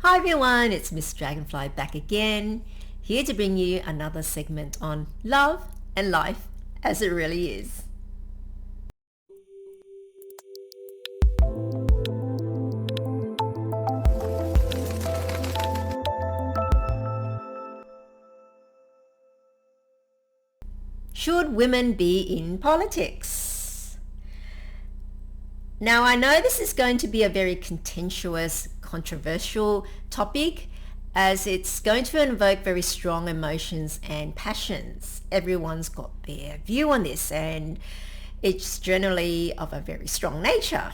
Hi everyone, it's Miss Dragonfly back again, here to bring you another segment on love and life as it really is. Should women be in politics? Now, I know this is going to be a very contentious, controversial topic, as it's going to invoke very strong emotions and passions. Everyone's got their view on this, and it's generally of a very strong nature.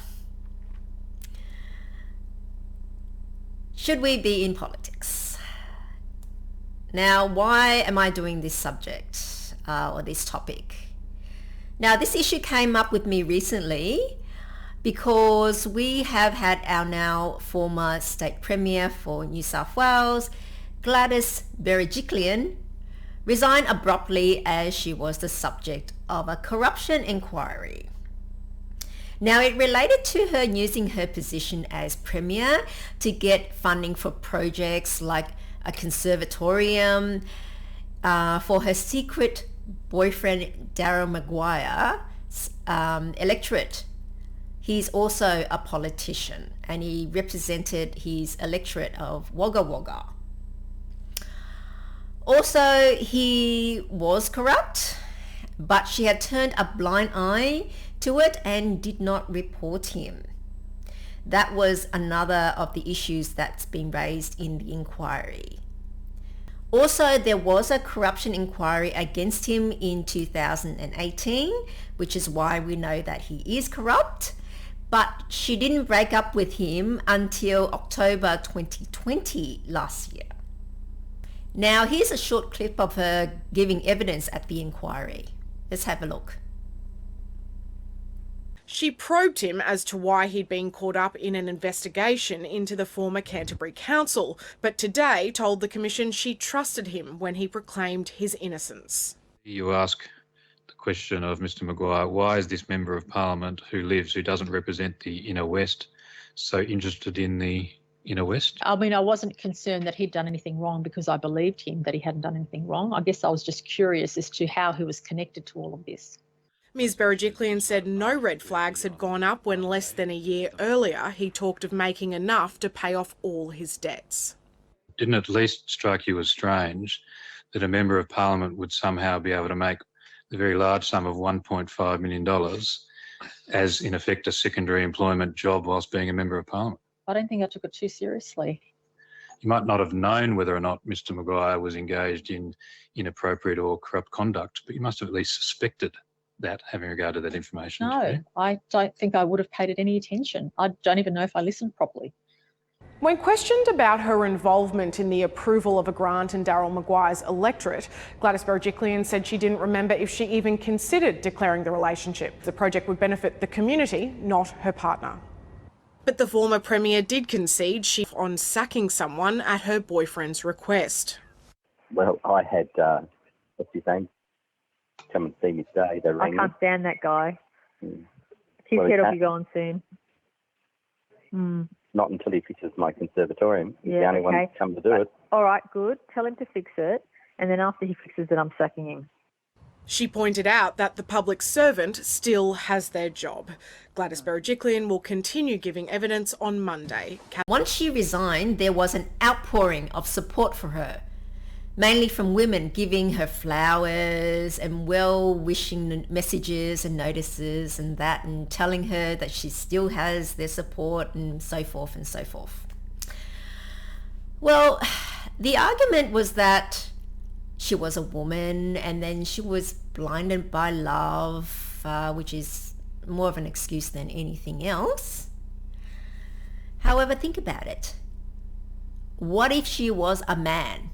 Should we be in politics? Now, why am I doing this subject or this topic? Now, this issue came up with me recently because we have had our now former state premier for New South Wales, Gladys Berejiklian, resign abruptly as she was the subject of a corruption inquiry. Now, it related to her using her position as premier to get funding for projects like a conservatorium for her secret boyfriend Darryl Maguire's electorate. He's also a politician and he represented his electorate of Wagga Wagga. Also, he was corrupt, but she had turned a blind eye to it and did not report him. That was another of the issues that's been raised in the inquiry. Also, there was a corruption inquiry against him in 2018, which is why we know that he is corrupt. But she didn't break up with him until October 2020 last year. Now, here's a short clip of her giving evidence at the inquiry. Let's have a look. She probed him as to why he'd been caught up in an investigation into the former Canterbury Council, but today told the Commission she trusted him when he proclaimed his innocence. You ask the question of Mr Maguire, why is this Member of Parliament who doesn't represent the Inner West, so interested in the Inner West? I mean, I wasn't concerned that he'd done anything wrong because I believed him that he hadn't done anything wrong. I guess I was just curious as to how he was connected to all of this. Ms Berejiklian said no red flags had gone up when less than a year earlier he talked of making enough to pay off all his debts. Didn't it at least strike you as strange that a Member of Parliament would somehow be able to make the very large sum of $1.5 million as, in effect, a secondary employment job whilst being a Member of Parliament? I don't think I took it too seriously. You might not have known whether or not Mr Maguire was engaged in inappropriate or corrupt conduct, but you must have at least suspected that, having regard to that information. No, I don't think I would have paid it any attention. I don't even know if I listened properly. When questioned about her involvement in the approval of a grant in Darryl Maguire's electorate, Gladys Berejiklian said she didn't remember if she even considered declaring the relationship. The project would benefit the community, not her partner. But the former Premier did concede she's on sacking someone at her boyfriend's request. Well, I had, what's his name? Come and see me today. I can't stand that guy. His head will be gone soon. Not until he fixes my conservatorium. He's the only one who's come to do it. All right, good. Tell him to fix it, and then after he fixes it, I'm sacking him. She pointed out that the public servant still has their job. Gladys Berejiklian will continue giving evidence on Monday. Once she resigned, there was an outpouring of support for her, mainly from women giving her flowers and well-wishing messages and notices and that, and telling her that she still has their support and so forth and so forth. Well, the argument was that she was a woman and then she was blinded by love, which is more of an excuse than anything else. However, think about it. What if she was a man?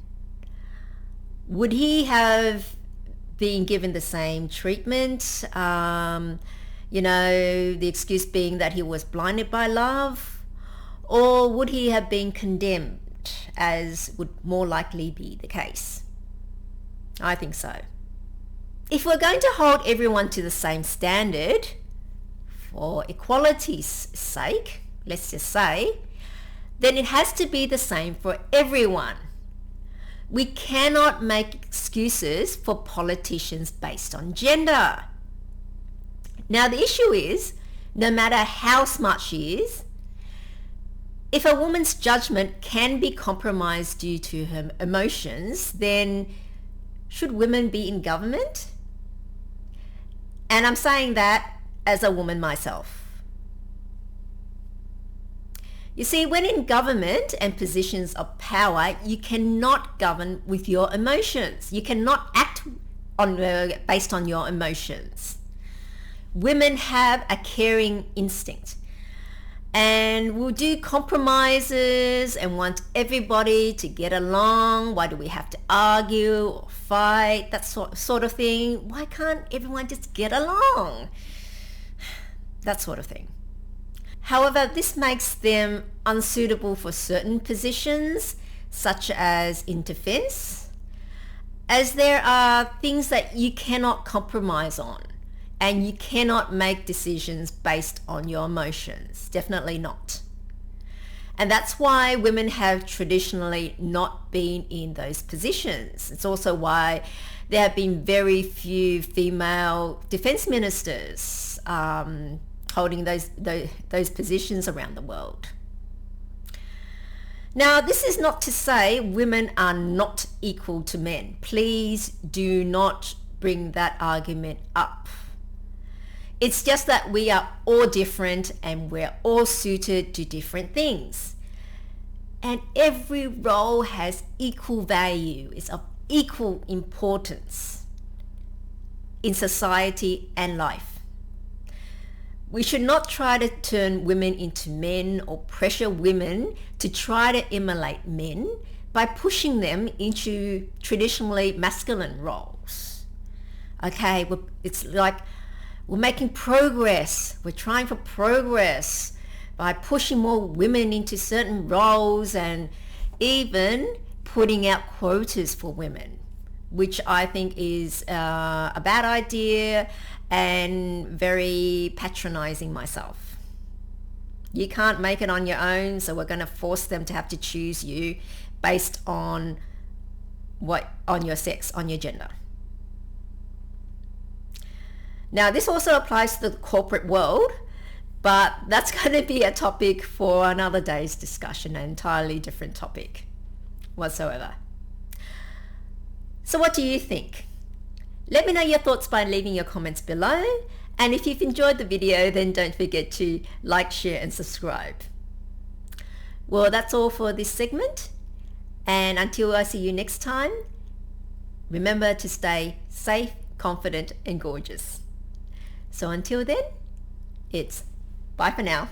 Would he have been given the same treatment? The excuse being that he was blinded by love? Or would he have been condemned, as would more likely be the case? I think so. If we're going to hold everyone to the same standard, for equality's sake, let's just say, then it has to be the same for everyone. We cannot make excuses for politicians based on gender. Now the issue is, no matter how smart she is, if a woman's judgment can be compromised due to her emotions, then should women be in government? And I'm saying that as a woman myself. You see, when in government and positions of power, you cannot govern with your emotions. You cannot act based on your emotions. Women have a caring instinct and will do compromises and want everybody to get along. Why do we have to argue or fight? That sort of thing. Why can't everyone just get along? That sort of thing. However, this makes them unsuitable for certain positions, such as in defense, as there are things that you cannot compromise on, and you cannot make decisions based on your emotions. Definitely not. And that's why women have traditionally not been in those positions. It's also why there have been very few female defense ministers holding those positions around the world. Now, this is not to say women are not equal to men. Please do not bring that argument up. It's just that we are all different and we're all suited to different things. And every role has equal value. It's of equal importance in society and life. We should not try to turn women into men or pressure women to try to emulate men by pushing them into traditionally masculine roles. Okay, it's like we're making progress. We're trying for progress by pushing more women into certain roles and even putting out quotas for women, which I think is a bad idea and very patronizing myself. You can't make it on your own, so we're going to force them to have to choose you based on your sex, on your gender. Now, this also applies to the corporate world, but that's going to be a topic for another day's discussion, an entirely different topic whatsoever. So what do you think? Let me know your thoughts by leaving your comments below. And if you've enjoyed the video, then don't forget to like, share and subscribe. Well, that's all for this segment. And until I see you next time, remember to stay safe, confident and gorgeous. So until then, it's bye for now.